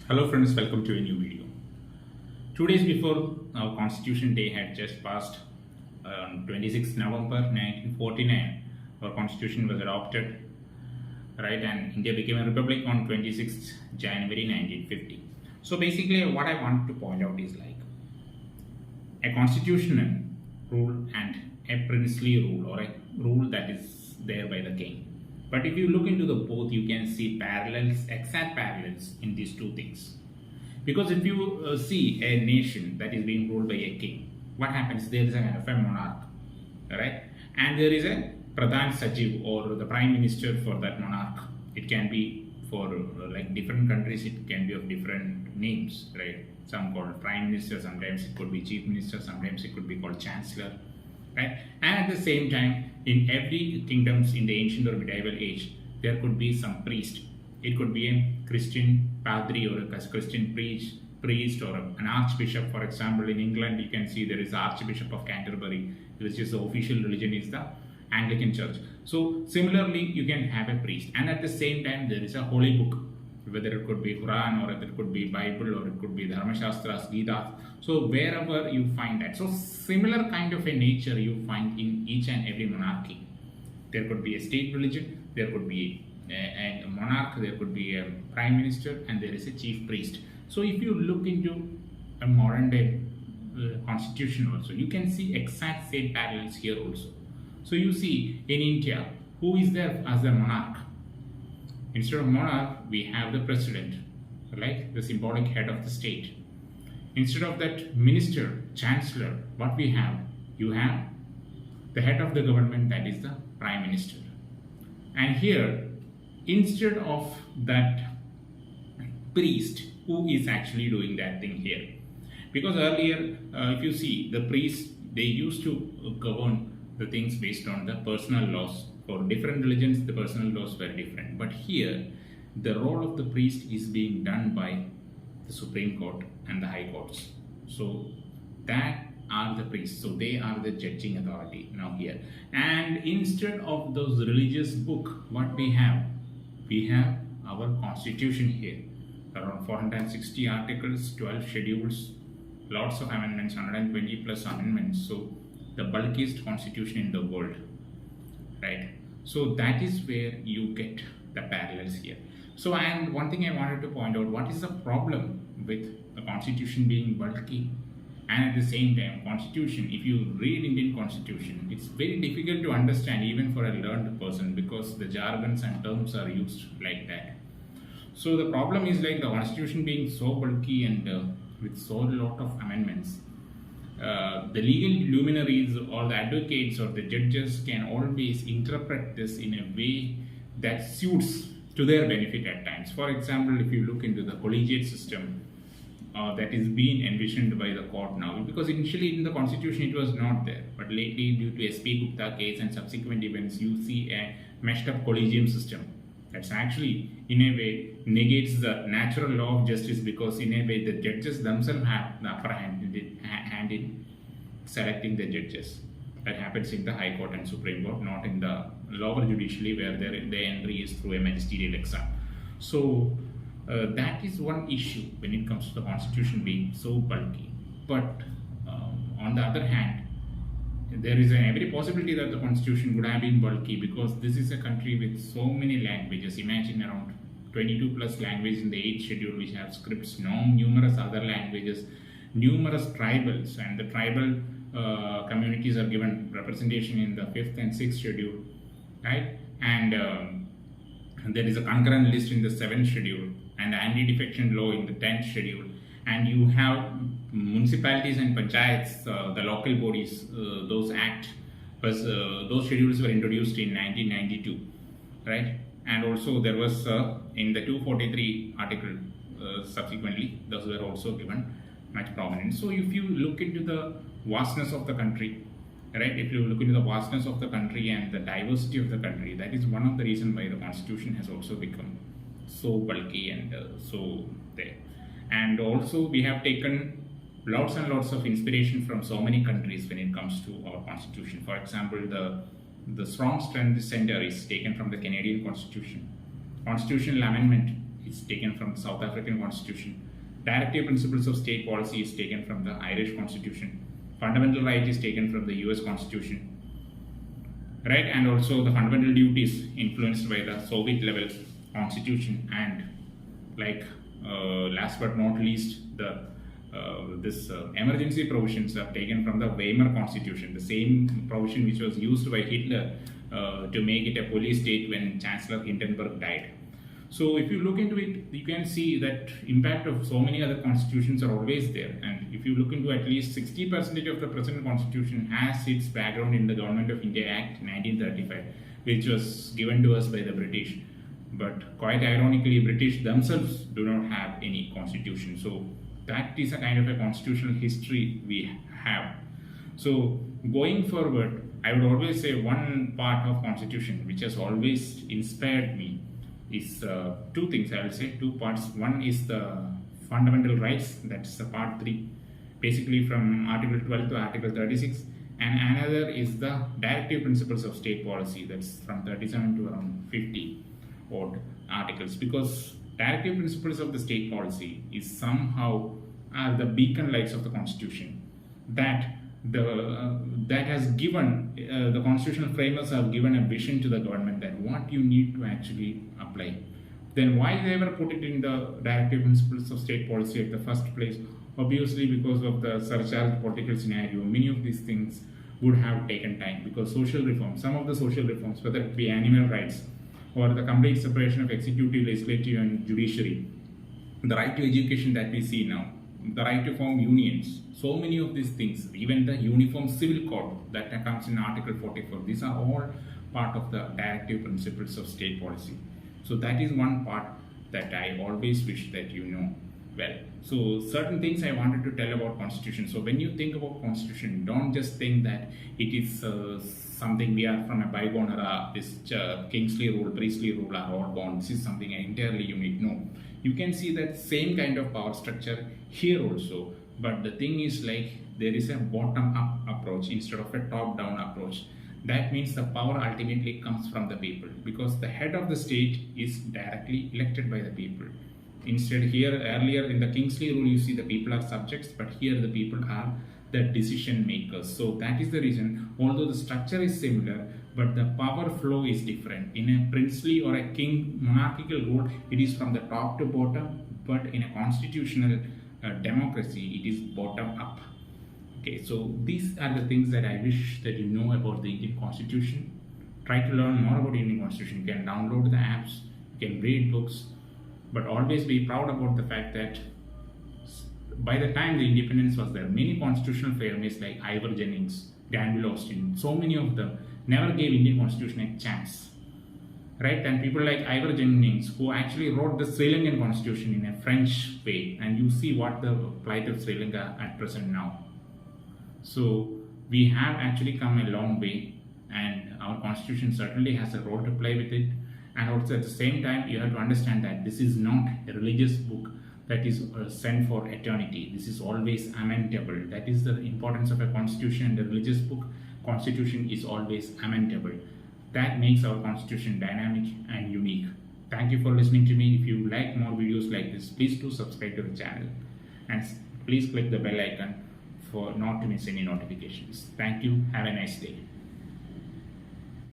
Hello friends, welcome to a new video. 2 days before our Constitution Day had just passed, on 26th November 1949, our Constitution was adopted, right? And India became a republic on 26th January 1950. So basically, what I want to point out is like a constitutional rule and a princely rule, or a rule that is there by the king. But if you look into the both, you can see parallels, exact parallels in these two things. Because if you see a nation that is being ruled by a king, what happens? There is a kind of a monarch, right? And there is a Pradhan Sajiv, or the prime minister for that monarch. It can be for like different countries, it can be of different names, right? Some called prime minister, sometimes it could be chief minister, sometimes it could be called chancellor, right? And at the same time, in every kingdoms in the ancient or medieval age, there could be some priest. It could be a Christian padri or a Christian priest or an archbishop. For example, in England, you can see there is Archbishop of Canterbury, which is the official religion is the Anglican Church. So similarly, you can have a priest, and at the same time, there is a holy book, whether it could be Quran or it could be Bible or it could be Dharma Shastras, Gita. So wherever you find that, so similar kind of a nature you find in each and every monarchy. There could be a state religion, there could be a monarch, there could be a prime minister, and there is a chief priest. So if you look into a modern day constitution also, you can see exact same parallels here also. So you see in India, who is there as a monarch? Instead of monarch, we have the president, like the symbolic head of the state. Instead of that minister, chancellor, what we have? You have the head of the government, that is the prime minister. And here, instead of that priest, who is actually doing that thing here? Because earlier, if you see, the priests, they used to govern the things based on the personal laws. For different religions, the personal laws were different. But here, the role of the priest is being done by the Supreme Court and the High Courts. So that are the priests. So they are the judging authority now here. And instead of those religious book, what we have? We have our constitution here. Around 460 articles, 12 schedules, lots of amendments, 120 plus amendments. So the bulkiest constitution in the world, right? So that is where you get the parallels here. So, and one thing I wanted to point out, what is the problem with the constitution being bulky? And at the same time, constitution, if you read Indian constitution, it's very difficult to understand even for a learned person, because the jargons and terms are used like that. So the problem is like the constitution being so bulky and with so lot of amendments, the legal luminaries or the advocates or the judges can always interpret this in a way that suits to their benefit at times. For example, if you look into the collegiate system that is being envisioned by the court now, because initially in the constitution it was not there, but lately due to SP Gupta case and subsequent events, you see a meshed up collegium system that's actually in a way negates the natural law of justice, because in a way the judges themselves have the upper hand in selecting the judges. That happens in the High Court and Supreme Court, not in the lower judiciary, where the entry is through a magisterial exam. So that is one issue when it comes to the constitution being so bulky. But on the other hand, there is every possibility that the constitution would have been bulky, because this is a country with so many languages. Imagine around 22 plus languages in the 8th schedule, which have scripts, numerous other languages, numerous tribals, and the tribal communities are given representation in the 5th and 6th schedule, right? And there is a concurrent list in the 7th schedule, and anti-defection law in the 10th schedule. And you have municipalities and panchayats, the local bodies, those act, those schedules were introduced in 1992, right? And also there was in the 243 article subsequently, those were also given much prominence. So if you look into the vastness of the country, right? If you look into the vastness of the country and the diversity of the country, that is one of the reasons why the constitution has also become so bulky and so there. And also we have taken lots and lots of inspiration from so many countries when it comes to our constitution. For example, the strong strength center is taken from the Canadian constitution. Constitutional amendment is taken from the South African Constitution. Directive principles of state policy is taken from the Irish Constitution. Fundamental right is taken from the US Constitution. Right, and also the fundamental duties influenced by the Soviet level constitution, and like last but not least, the emergency provisions are taken from the Weimar Constitution, the same provision which was used by Hitler to make it a police state when Chancellor Hindenburg died. So if you look into it, you can see that impact of so many other constitutions are always there. And if you look into at least 60% of the present constitution has its background in the Government of India Act 1935, which was given to us by the British. But quite ironically, British themselves do not have any constitution. So that is a kind of a constitutional history we have. So going forward, I would always say one part of constitution which has always inspired me is two things. I will say two parts. One is the fundamental rights, that's the part 3, basically from Article 12 to Article 36, and another is the directive principles of state policy, that's from 37 to around 50 odd articles, because directive principles of the state policy is somehow are the beacon lights of the constitution that has given the constitutional framers have given a vision to the government that what you need to actually apply. Then why they ever put it in the directive principles of state policy at the first place? Obviously because of the surcharged political scenario. Many of these things would have taken time, because social reforms, some of the social reforms, whether it be animal rights or the complete separation of executive, legislative and judiciary, the right to education that we see now, the right to form unions, so many of these things, even the uniform civil code that comes in Article 44, these are all part of the directive principles of state policy. So that is one part that I always wish that you know well. So certain things I wanted to tell about constitution. So when you think about constitution, don't just think that it is something we are from a bygone era, this Kingsley rule, Priestley rule are all gone, this is something entirely unique. No, you can see that same kind of power structure here also, but the thing is like there is a bottom up approach instead of a top down approach. That means the power ultimately comes from the people, because the head of the state is directly elected by the people. Instead, here earlier in the Kingsley rule, you see the people are subjects, but here the people are the decision makers. So that is the reason, although the structure is similar, but the power flow is different. In a princely or a king monarchical rule, it is from the top to bottom, but in a constitutional democracy, it is bottom up. Okay, so these are the things that I wish that you know about the Indian Constitution. Try to learn more about the Indian Constitution. You can download the apps, you can read books, but always be proud about the fact that by the time the independence was there, many constitutional framers like Ivor Jennings, Granville Austin, so many of them never gave Indian Constitution a chance. Right? And people like Ivor Jennings, who actually wrote the Sri Lankan Constitution in a French way, and you see what the plight of Sri Lanka at present now. So we have actually come a long way, and our constitution certainly has a role to play with it. And also at the same time, you have to understand that this is not a religious book that is sent for eternity. This is always amendable. That is the importance of a constitution. The religious book constitution is always amendable. That makes our constitution dynamic and unique. Thank you for listening to me. If you like more videos like this, please do subscribe to the channel, and please click the bell icon for not to miss any notifications. Thank you. Have a nice day.